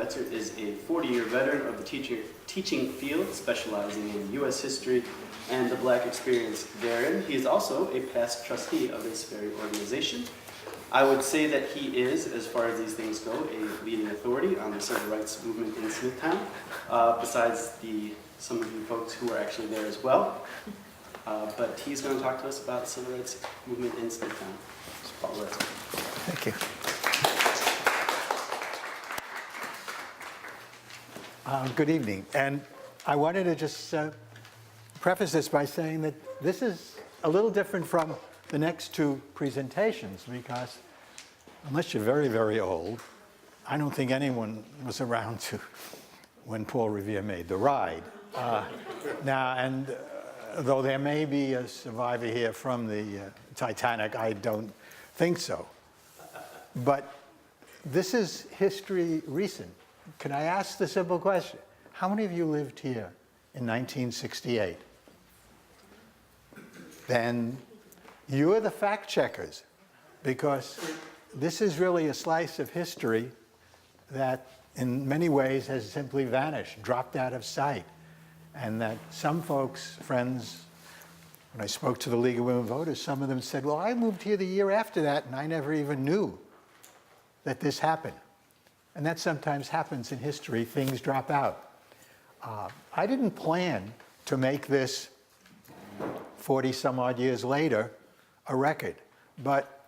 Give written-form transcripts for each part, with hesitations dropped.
Lecture is a 40-year veteran of the teaching field, specializing in U.S. history and the Black experience therein. He is also a past trustee of this very organization. I would say that he is, as far as these things go, a leading authority on the civil rights movement in Smithtown, besides some of you folks who are actually there as well. But he's going to talk to us about the civil rights movement in Smithtown. So Paul, let's go. Thank you. Good evening. And I wanted to just preface this by saying that this is a little different from the next two presentations, because unless you're very, very old, I don't think anyone was around when Paul Revere made the ride. Though there may be a survivor here from the Titanic, I don't think so. But this is history recent. Can I ask the simple question? How many of you lived here in 1968? Then you're the fact checkers, because this is really a slice of history that in many ways has simply vanished, dropped out of sight. And that some folks, friends, when I spoke to the League of Women Voters, some of them said, well, I moved here the year after that and I never even knew that this happened. And that sometimes happens in history, things drop out. I didn't plan to make this 40 some odd years later a record, but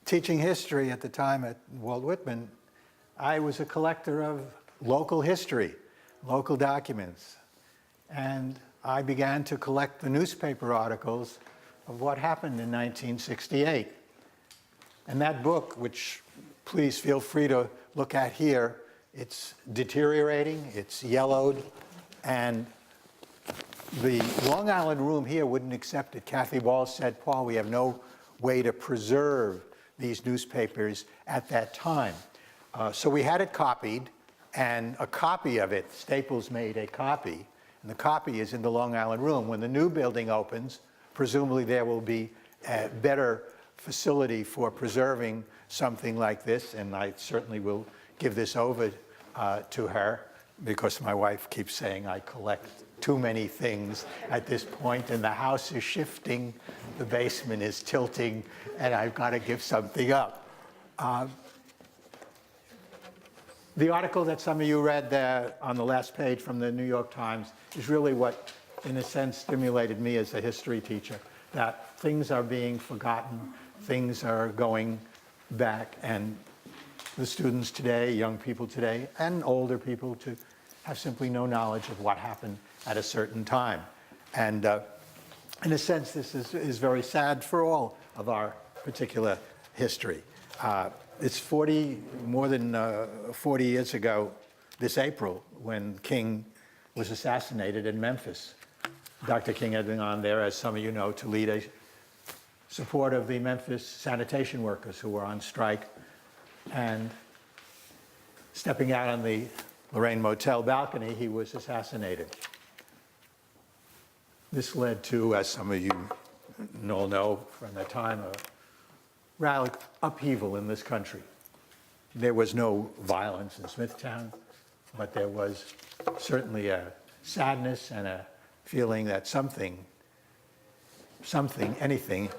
teaching history at the time at Walt Whitman, I was a collector of local history, local documents. And I began to collect the newspaper articles of what happened in 1968. And that book, which please feel free to look at here, it's deteriorating, it's yellowed, and the Long Island room here wouldn't accept it. Kathy Ball said, Paul, we have no way to preserve these newspapers at that time. So we had it copied, and a copy of it, Staples made a copy, and the copy is in the Long Island room. When the new building opens, presumably there will be a better facility for preserving something like this, and I certainly will give this over to her, because my wife keeps saying I collect too many things at this point, and the house is shifting, the basement is tilting, and I've got to give something up. The article that some of you read there on the last page from the New York Times is really what, in a sense, stimulated me as a history teacher, that things are being forgotten, things are going back, and the students today, young people today, and older people to have simply no knowledge of what happened at a certain time. And in a sense, this is very sad for all of our particular history. It's more than 40 years ago this April when King was assassinated in Memphis. Dr. King had been on there, as some of you know, to lead a support of the Memphis sanitation workers who were on strike, and stepping out on the Lorraine Motel balcony, he was assassinated. This led to, as some of you all know from the time, a radical upheaval in this country. There was no violence in Smithtown, but there was certainly a sadness and a feeling that anything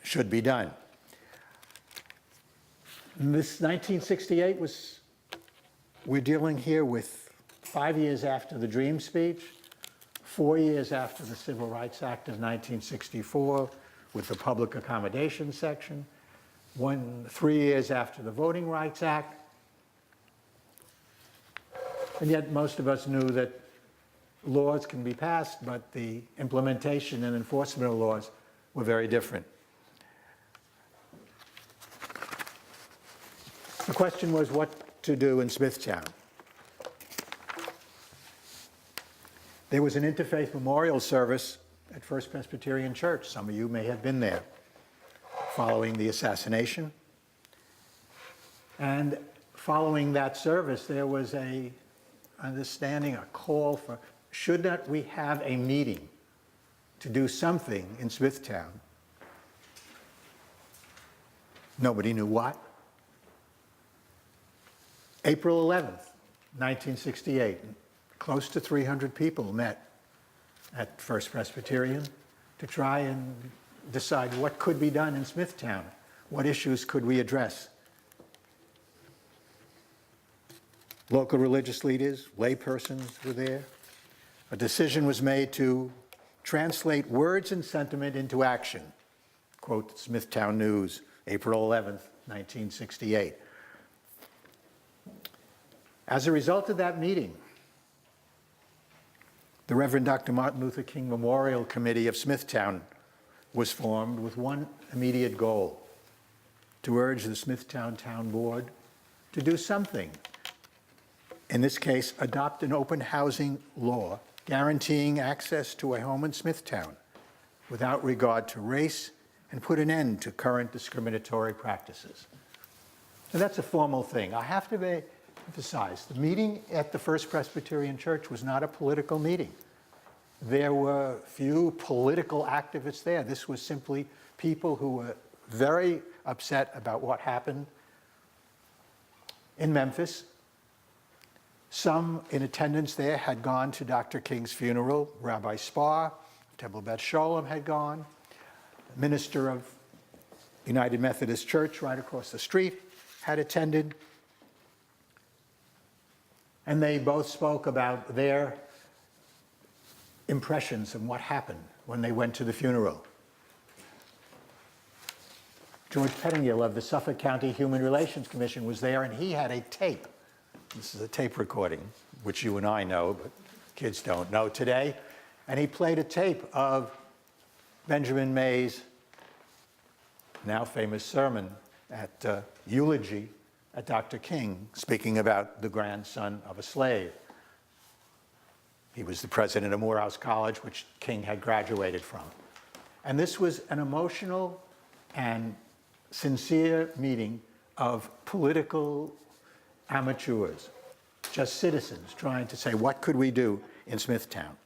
should be done. And this 1968 we're dealing here with 5 years after the Dream speech, 4 years after the Civil Rights Act of 1964 with the public accommodation section, 3 years after the Voting Rights Act. And yet most of us knew that laws can be passed, but the implementation and enforcement of laws were very different. The question was what to do in Smithtown. There was an interfaith memorial service at First Presbyterian Church. Some of you may have been there following the assassination. And following that service, there was a call for, should not we have a meeting to do something in Smithtown? Nobody knew what. April 11th, 1968, close to 300 people met at First Presbyterian to try and decide what could be done in Smithtown. What issues could we address? Local religious leaders, laypersons were there. A decision was made to translate words and sentiment into action. Quote Smithtown News, April 11th, 1968. As a result of that meeting, the Reverend Dr. Martin Luther King Memorial Committee of Smithtown was formed with one immediate goal: to urge the Smithtown Town Board to do something. In this case, adopt an open housing law guaranteeing access to a home in Smithtown without regard to race, and put an end to current discriminatory practices. And that's a formal thing. I have to emphasize, the meeting at the First Presbyterian Church was not a political meeting. There were few political activists there. This was simply people who were very upset about what happened in Memphis. Some in attendance there had gone to Dr. King's funeral. Rabbi Spar, Temple Beth Sholem had gone. The minister of United Methodist Church right across the street had attended. And they both spoke about their impressions of what happened when they went to the funeral. George Pettingill of the Suffolk County Human Relations Commission was there, and he had a tape. This is a tape recording, which you and I know, but kids don't know today. And he played a tape of Benjamin May's now famous sermon at eulogy at Dr. King, speaking about the grandson of a slave. He was the president of Morehouse College, which King had graduated from. And this was an emotional and sincere meeting of political amateurs, just citizens trying to say, what could we do in Smithtown?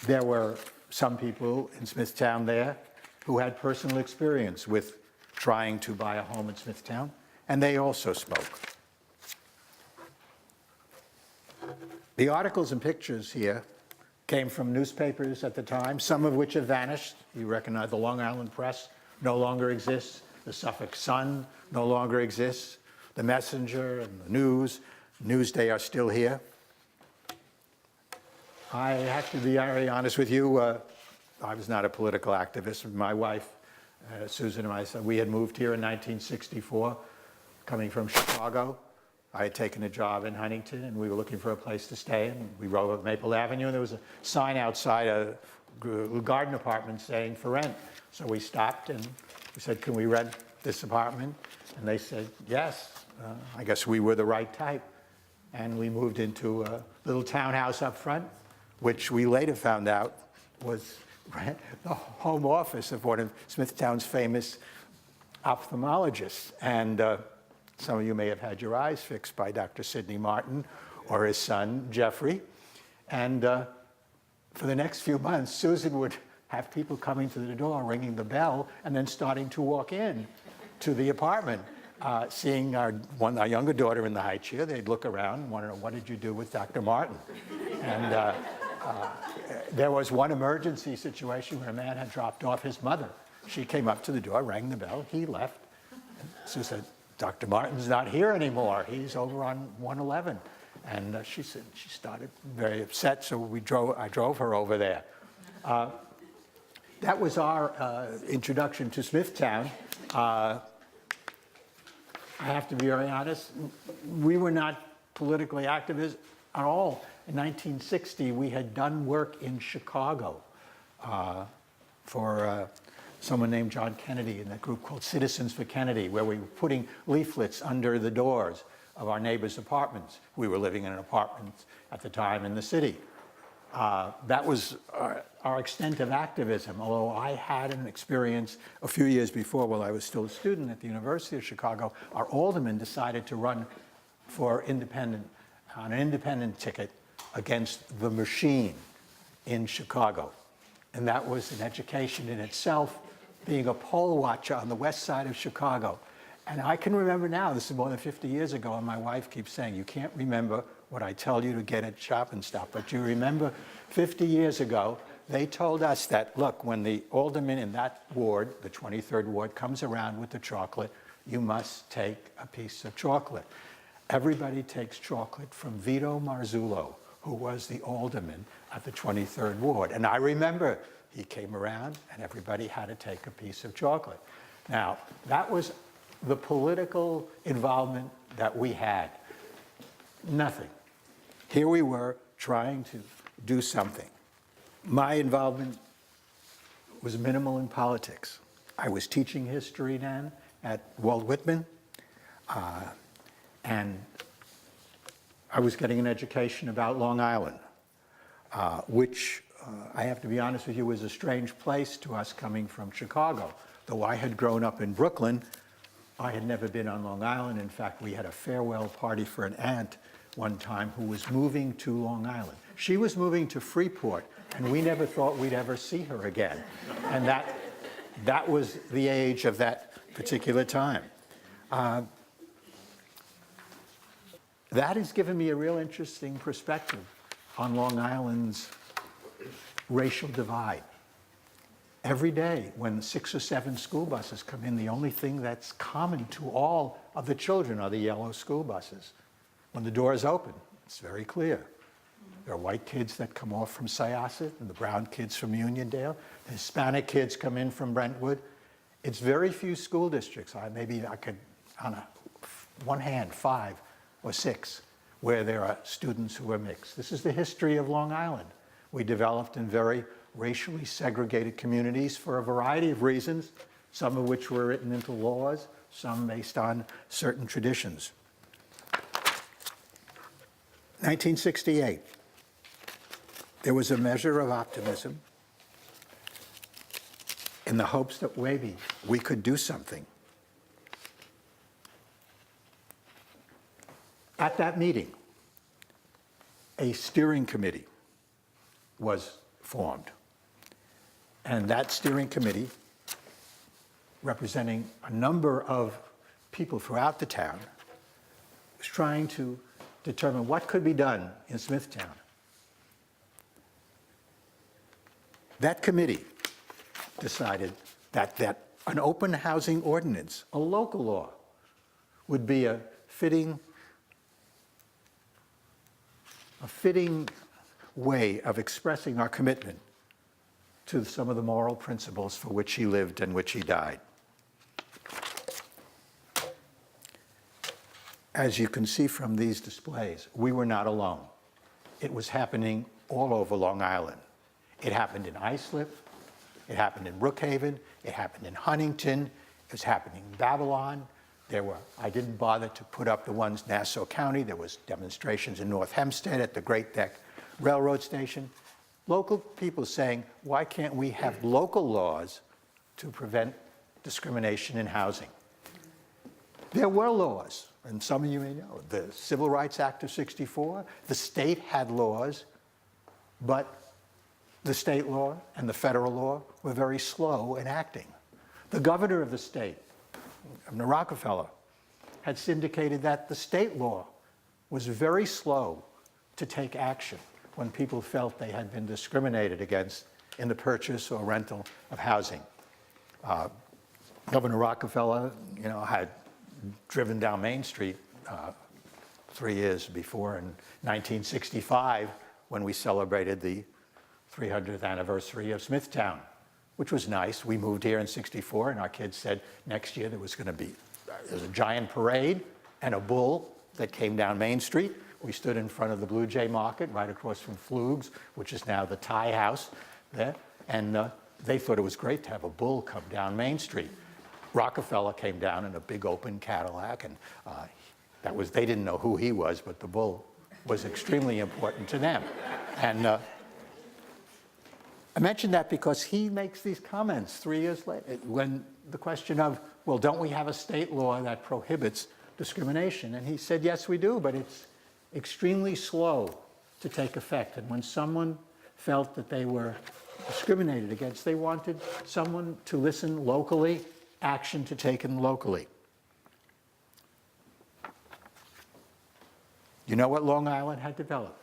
There were some people in Smithtown there who had personal experience with trying to buy a home in Smithtown, and they also spoke. The articles and pictures here came from newspapers at the time, some of which have vanished. You recognize the Long Island Press no longer exists. The Suffolk Sun no longer exists. The Messenger and the News, Newsday are still here. I have to be very honest with you. I was not a political activist. My wife, Susan, and myself, we had moved here in 1964, coming from Chicago. I had taken a job in Huntington, and we were looking for a place to stay. And we rode up Maple Avenue, and there was a sign outside a garden apartment saying for rent. So we stopped, and we said, can we rent this apartment? And they said, yes. I guess we were the right type. And we moved into a little townhouse up front, which we later found out was the home office of one of Smithtown's famous ophthalmologists. And some of you may have had your eyes fixed by Dr. Sidney Martin or his son, Jeffrey. And for the next few months, Susan would have people coming to the door, ringing the bell, and then starting to walk in to the apartment. Seeing our younger daughter in the high chair, they'd look around and want to know, what did you do with Dr. Martin? And there was one emergency situation where a man had dropped off his mother. She came up to the door, rang the bell, he left. Sue said, Dr. Martin's not here anymore. He's over on 111. And she said, she started very upset, so I drove her over there. That was our introduction to Smithtown. I have to be very honest, we were not politically active at all. In 1960, we had done work in Chicago for someone named John Kennedy in that group called Citizens for Kennedy, where we were putting leaflets under the doors of our neighbors' apartments. We were living in an apartment at the time in the city. That was our extent of activism, although I had an experience a few years before while I was still a student at the University of Chicago. Our alderman decided to run for on an independent ticket against the machine in Chicago. And that was an education in itself, being a poll watcher on the west side of Chicago And I can remember now, this is more than 50 years ago, and my wife keeps saying, you can't remember what I tell you to get at Shop and Stop, but you remember 50 years ago, they told us that, look, when the alderman in that ward, the 23rd ward, comes around with the chocolate, you must take a piece of chocolate. Everybody takes chocolate from Vito Marzullo, who was the alderman at the 23rd ward. And I remember he came around and everybody had to take a piece of chocolate. Now, that was the political involvement that we had. Nothing. Here we were trying to do something. My involvement was minimal in politics. I was teaching history then at Walt Whitman, and I was getting an education about Long Island, which I have to be honest with you was a strange place to us coming from Chicago. Though I had grown up in Brooklyn, I had never been on Long Island. In fact, we had a farewell party for an aunt one time who was moving to Long Island. She was moving to Freeport, and we never thought we'd ever see her again. And that was the age of that particular time. That has given me a real interesting perspective on Long Island's racial divide. Every day when 6 or 7 school buses come in, the only thing that's common to all of the children are the yellow school buses. When the doors open, it's very clear. There are white kids that come off from Syosset and the brown kids from Uniondale. The Hispanic kids come in from Brentwood. It's very few school districts. Maybe I could, on one hand, 5 or 6, where there are students who are mixed. This is the history of Long Island. We developed in very racially segregated communities for a variety of reasons, some of which were written into laws, some based on certain traditions. 1968, there was a measure of optimism in the hopes that maybe we could do something. At that meeting, a steering committee was formed. And that steering committee, representing a number of people throughout the town, was trying to determine what could be done in Smithtown. That committee decided that an open housing ordinance, a local law, would be a fitting way of expressing our commitment to some of the moral principles for which he lived and which he died. As you can see from these displays, we were not alone. It was happening all over Long Island. It happened in Islip, it happened in Brookhaven, it happened in Huntington, it was happening in Babylon. I didn't bother to put up the ones in Nassau County. There was demonstrations in North Hempstead at the Great Neck Railroad Station. Local people saying, why can't we have local laws to prevent discrimination in housing? There were laws, and some of you may know, the Civil Rights Act of '64, the state had laws, but the state law and the federal law were very slow in acting. The governor of the state, Governor Rockefeller, had syndicated that the state law was very slow to take action when people felt they had been discriminated against in the purchase or rental of housing. Governor Rockefeller, had driven down Main Street 3 years before in 1965 when we celebrated the 300th anniversary of Smithtown, which was nice. We moved here in '64 and our kids said next year there was a giant parade and a bull that came down Main Street. We stood in front of the Blue Jay Market right across from Flug's, which is now the Thai House there, and they thought it was great to have a bull come down Main Street. Rockefeller came down in a big open Cadillac, and they didn't know who he was, but the bull was extremely important to them. And I mention that because he makes these comments 3 years later when the question of, well, don't we have a state law that prohibits discrimination? And he said, yes, we do, but it's extremely slow to take effect. And when someone felt that they were discriminated against, they wanted someone to listen locally, action to taken locally. You know what Long Island had developed?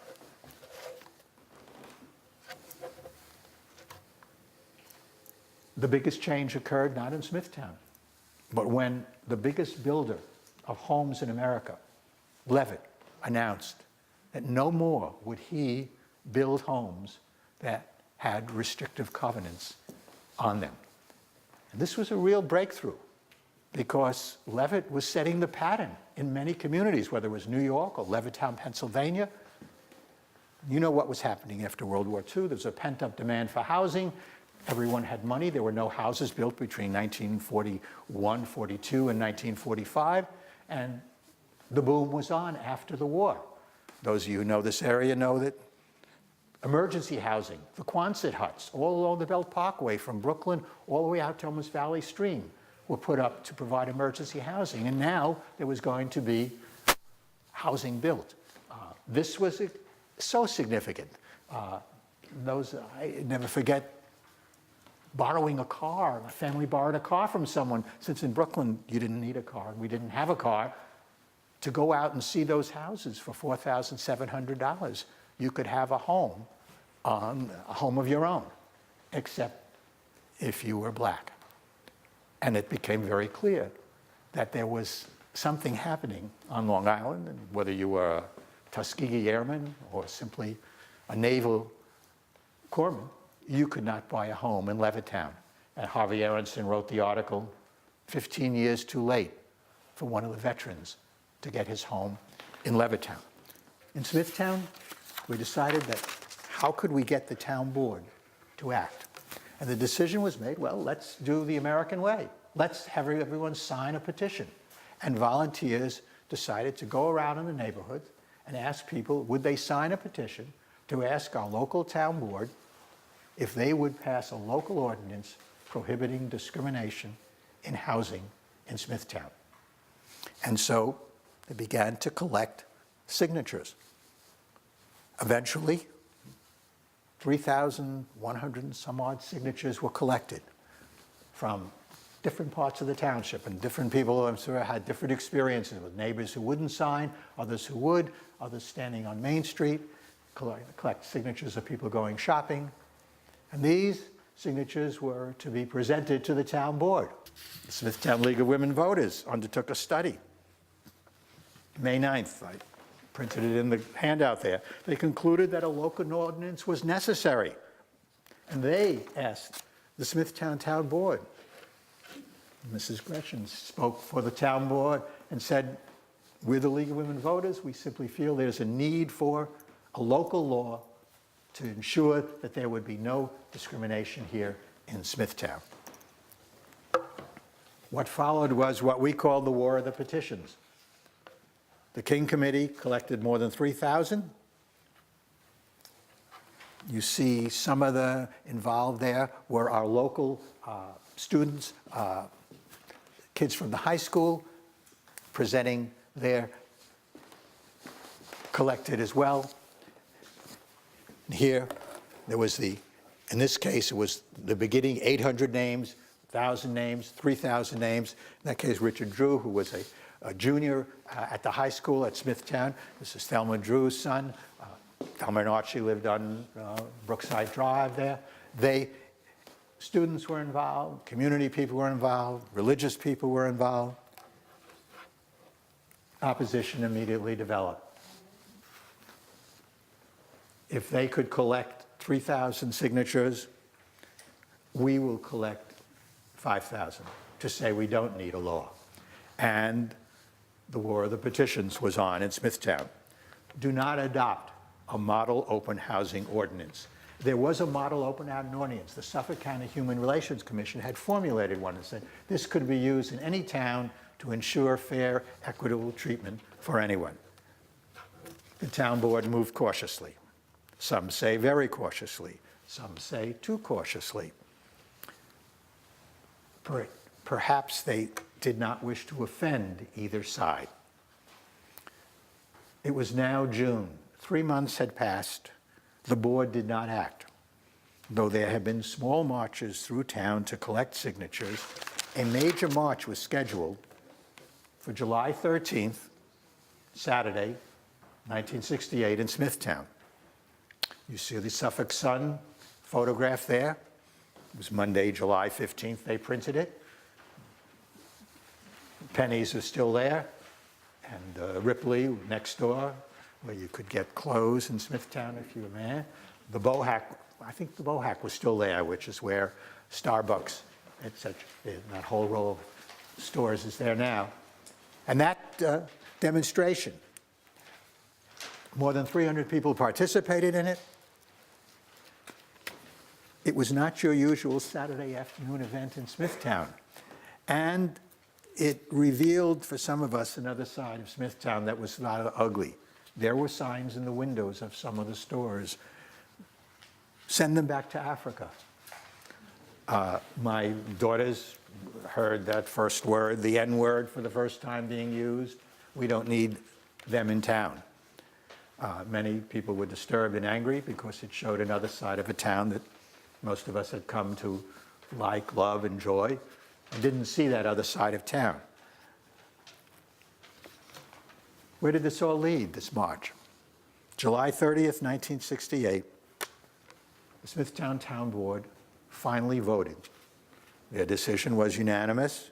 The biggest change occurred not in Smithtown, but when the biggest builder of homes in America, Levitt, announced that no more would he build homes that had restrictive covenants on them. And this was a real breakthrough because Levitt was setting the pattern in many communities, whether it was New York or Levittown, Pennsylvania. You know what was happening after World War II. There was a pent-up demand for housing. Everyone had money. There were no houses built between 1941, 42, and 1945. And the boom was on after the war. Those of you who know this area know that emergency housing, the Quonset huts, all along the Belt Parkway from Brooklyn all the way out to almost Valley Stream were put up to provide emergency housing. And now there was going to be housing built. This was so significant. I never forget borrowing a car. My family borrowed a car from someone, since in Brooklyn you didn't need a car, we didn't have a car, to go out and see those houses for $4,700. You could have a home of your own, except if you were black. And it became very clear that there was something happening on Long Island, and whether you were a Tuskegee Airman or simply a naval corpsman, you could not buy a home in Levittown. And Harvey Aronson wrote the article, 15 years too late for one of the veterans to get his home in Levittown. In Smithtown, we decided that how could we get the town board to act? And the decision was made, well, let's do the American way. Let's have everyone sign a petition. And volunteers decided to go around in the neighborhood and ask people, would they sign a petition to ask our local town board if they would pass a local ordinance prohibiting discrimination in housing in Smithtown. And so they began to collect signatures. Eventually, 3,100 and some odd signatures were collected from different parts of the township, and different people, I'm sure, had different experiences with neighbors who wouldn't sign, others who would, others standing on Main Street, collect signatures of people going shopping. And these signatures were to be presented to the town board. The Smithtown League of Women Voters undertook a study. May 9th, I printed it in the handout there. They concluded that a local ordinance was necessary. And they asked the Smithtown Town Board. Mrs. Gretchen spoke for the town board and said, we're the League of Women Voters. We simply feel there's a need for a local law to ensure that there would be no discrimination here in Smithtown. What followed was what we call the War of the Petitions. The King Committee collected more than 3,000. You see some of the involved there were our local students, kids from the high school presenting their collected as well. Here, there was in this case, it was the beginning, 800 names, 1,000 names, 3,000 names. In that case, Richard Drew, who was a junior at the high school at Smithtown. This is Thelma Drew's son. Thelma and Archie lived on Brookside Drive there. Students were involved, community people were involved, religious people were involved. Opposition immediately developed. If they could collect 3,000 signatures, we will collect 5,000 to say we don't need a law. And the War of the Petitions was on in Smithtown. Do not adopt a model open housing ordinance. There was a model open housing ordinance. The Suffolk County Human Relations Commission had formulated one and said this could be used in any town to ensure fair, equitable treatment for anyone. The town board moved cautiously. Some say very cautiously. Some say too cautiously. Perhaps they did not wish to offend either side. It was now June. 3 months had passed. The board did not act. Though there had been small marches through town to collect signatures, a major march was scheduled for July 13th, Saturday, 1968 in Smithtown. You see the Suffolk Sun photograph there. It was Monday, July 15th, they printed it. Pennies are still there, and Ripley next door, where you could get clothes in Smithtown if you were a man. The Bohack, I think the Bohack was still there, which is where Starbucks, etc., that whole row of stores is there now. And that demonstration, more than 300 people participated in it. It was not your usual Saturday afternoon event in Smithtown. And it revealed for some of us another side of Smithtown that was rather ugly. There were signs in the windows of some of the stores, send them back to Africa. My daughters heard that first word, the N-word, for the first time being used. We don't need them in town. Many people were disturbed and angry because it showed another side of a town that most of us had come to like, love, enjoy, and didn't see that other side of town. Where did this all lead, this march? July 30th, 1968, the Smithtown Town Board finally voted. Their decision was unanimous.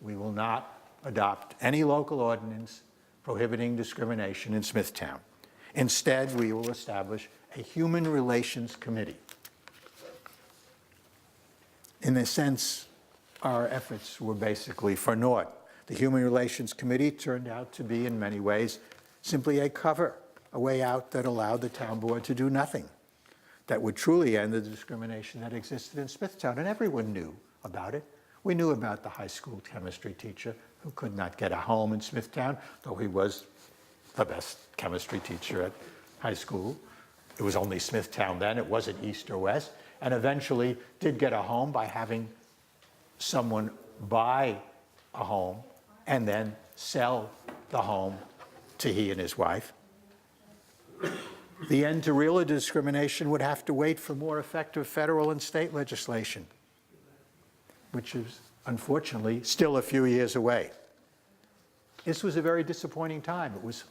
We will not adopt any local ordinance prohibiting discrimination in Smithtown. Instead, we will establish a Human Relations Committee. In a sense, our efforts were basically for naught. The Human Relations Committee turned out to be, in many ways, simply a cover, a way out that allowed the town board to do nothing that would truly end the discrimination that existed in Smithtown, and everyone knew about it. We knew about the high school chemistry teacher who could not get a home in Smithtown, though he was the best chemistry teacher at high school. It was only Smithtown then, it wasn't East or West, and eventually did get a home by having someone buy a home and then sell the home to he and his wife. The end to real discrimination would have to wait for more effective federal and state legislation, which is unfortunately still a few years away. This was a very disappointing time. It was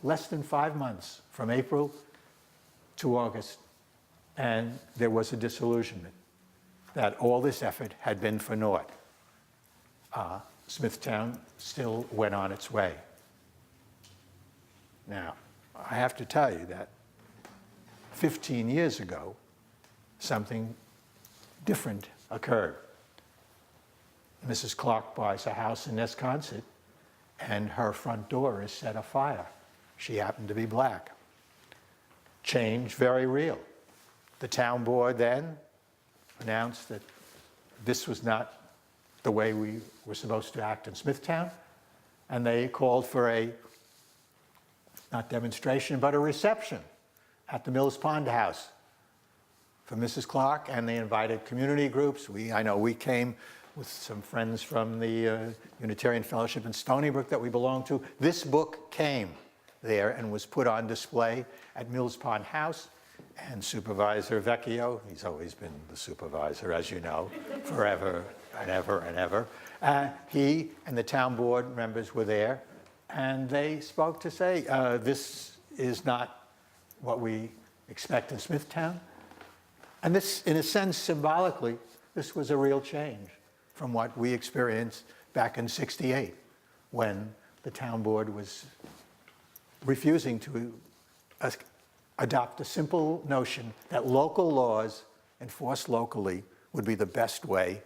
less than 5 months from April to August, and there was a disillusionment that all this effort had been for naught. Smithtown still went on its way. Now, I have to tell you that 15 years ago, something different occurred. Mrs. Clark buys a house in Nesconset, and her front door is set afire. She happened to be black. Change very real. The town board then announced that this was not the way we were supposed to act in Smithtown, and they called for a, not demonstration, but a reception at the Mills Pond House for Mrs. Clark, and they invited community groups. I know we came with some friends from the Unitarian Fellowship in Stony Brook that we belonged to. This book came there and was put on display at Mills Pond House, and Supervisor Vecchio, he's always been the supervisor, as you know, forever and ever and ever. He and the town board members were there, and they spoke to say, this is not what we expect in Smithtown. And this, in a sense, symbolically, this was a real change from what we experienced back in '68, when the town board was refusing to adopt a simple notion that local laws enforced locally would be the best way,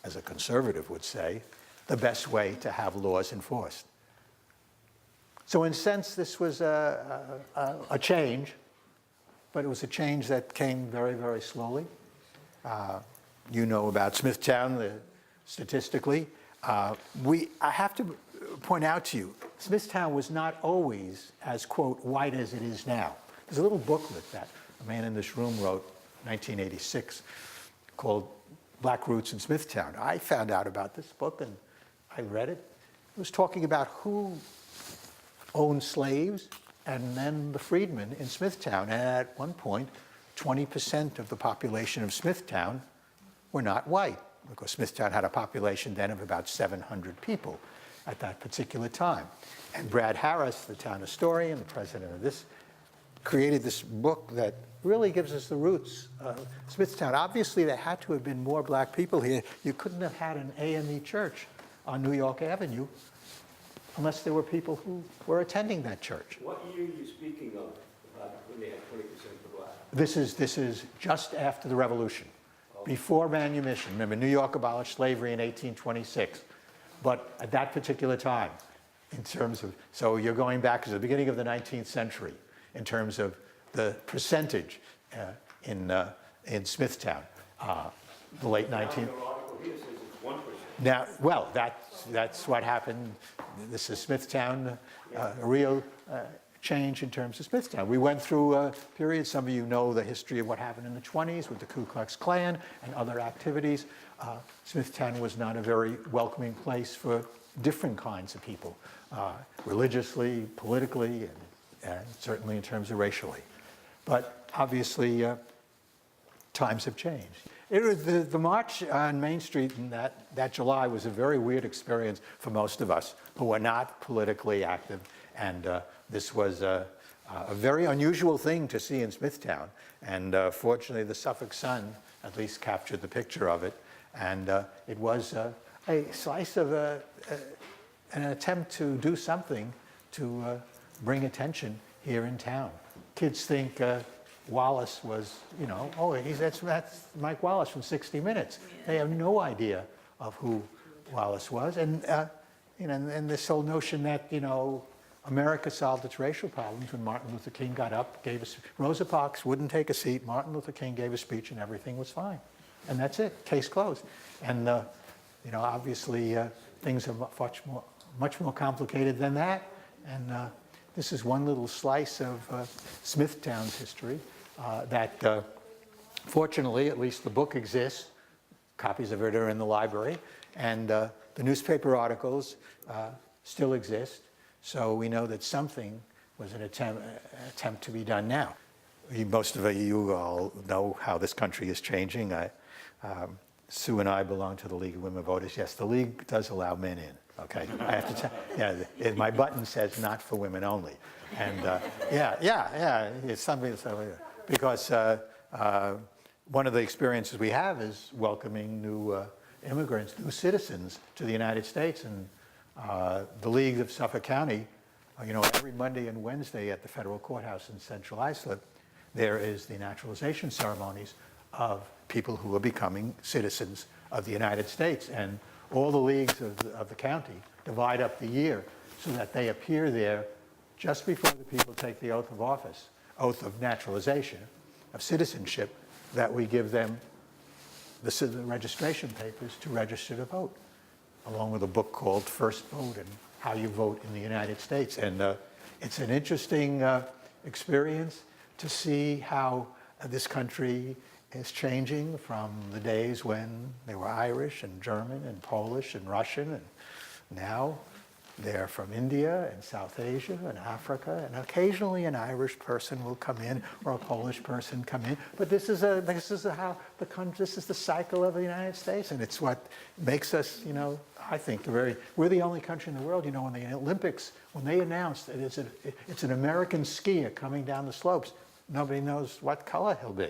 as a conservative would say, the best way to have laws enforced. So in a sense, this was a change, but it was a change that came very, very slowly. You know about Smithtown, statistically. I have to point out to you, Smithtown was not always as, quote, white as it is now. There's a little booklet that a man in this room wrote, 1986, called Black Roots in Smithtown. I found out about this book and I read it. It was talking about who owned slaves and then the freedmen in Smithtown. And at one point, 20% of the population of Smithtown were not white, because Smithtown had a population then of about 700 people. at that particular time. And Brad Harris, the town historian, the president of this, created this book that really gives us the roots of Smithtown. Obviously, there had to have been more black people here. You couldn't have had an AME church on New York Avenue unless there were people who were attending that church. What year are you speaking of about when they had 20% for black? This is just after the Revolution, before manumission. Remember, New York abolished slavery in 1826. But at that particular time, in terms of, so you're going back to the beginning of the 19th century in terms of the percentage in Smithtown, the late 19th. Your article here says it's 1%. Now, well, that's what happened. This is Smithtown, a real change in terms of Smithtown. We went through a period, some of you know the history of what happened in the 20s with the Ku Klux Klan and other activities. Smithtown was not a very welcoming place for different kinds of people, religiously, politically, and certainly in terms of racially. But obviously, times have changed. The march on Main Street in that July was a very weird experience for most of us who were not politically active. And this was a very unusual thing to see in Smithtown. And fortunately, the Suffolk Sun at least captured the picture of it. And it was a slice of an attempt to do something to bring attention here in town. Kids think Wallace was, you know, oh, that's Mike Wallace from 60 Minutes. They have no idea of who Wallace was. And, you know, and this whole notion that, you know, America solved its racial problems when Martin Luther King got up, gave us, Rosa Parks wouldn't take a seat, Martin Luther King gave a speech and everything was fine. And that's it, case closed. And, you know, obviously things are much more complicated than that. And this is one little slice of Smithtown's history that fortunately, at least the book exists. Copies of it are in the library. And the newspaper articles still exist. So we know that something was an attempt to be done now. Most of you all know how this country is changing. Sue and I belong to the League of Women Voters. Yes, the League does allow men in, okay? I have to tell you, my button says not for women only. And it's something, because one of the experiences we have is welcoming new immigrants, new citizens to the United States. And the League of Suffolk County, you know, every Monday and Wednesday at the federal courthouse in Central Islip, there is the naturalization ceremonies of people who are becoming citizens of the United States. And all the leagues of the county divide up the year so that they appear there just before the people take the oath of office, oath of naturalization, of citizenship, that we give them the registration papers to register to vote, along with a book called First Vote and How You Vote in the United States. And it's an interesting experience to see how this country is changing from the days when they were Irish and German and Polish and Russian, and now they're from India and South Asia and Africa, and occasionally an Irish person will come in or a Polish person come in. But this is how the country, this is the cycle of the United States, and it's what makes us, you know, I think we're the only country in the world, you know, in the Olympics, when they announced that it's an American skier coming down the slopes, nobody knows what color he'll be.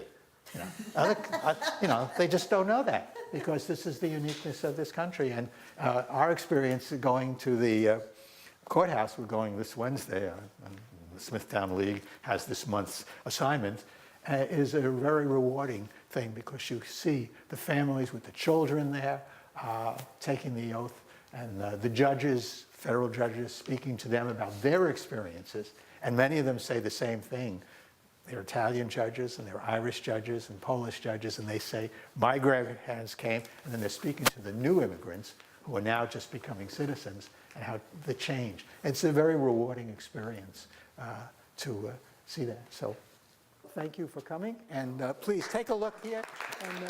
You know, they just don't know that, because this is the uniqueness of this country. And our experience going to the courthouse, we're going this Wednesday, and the Smithtown League has this month's assignment, is a very rewarding thing, because you see the families with the children there taking the oath, and the judges, federal judges, speaking to them about their experiences. And many of them say the same thing. They're Italian judges, and they're Irish judges, and Polish judges, and they say, my grandparents came, and then they're speaking to the new immigrants who are now just becoming citizens, and how the change. It's a very rewarding experience to see that. So thank you for coming, and please take a look here. And,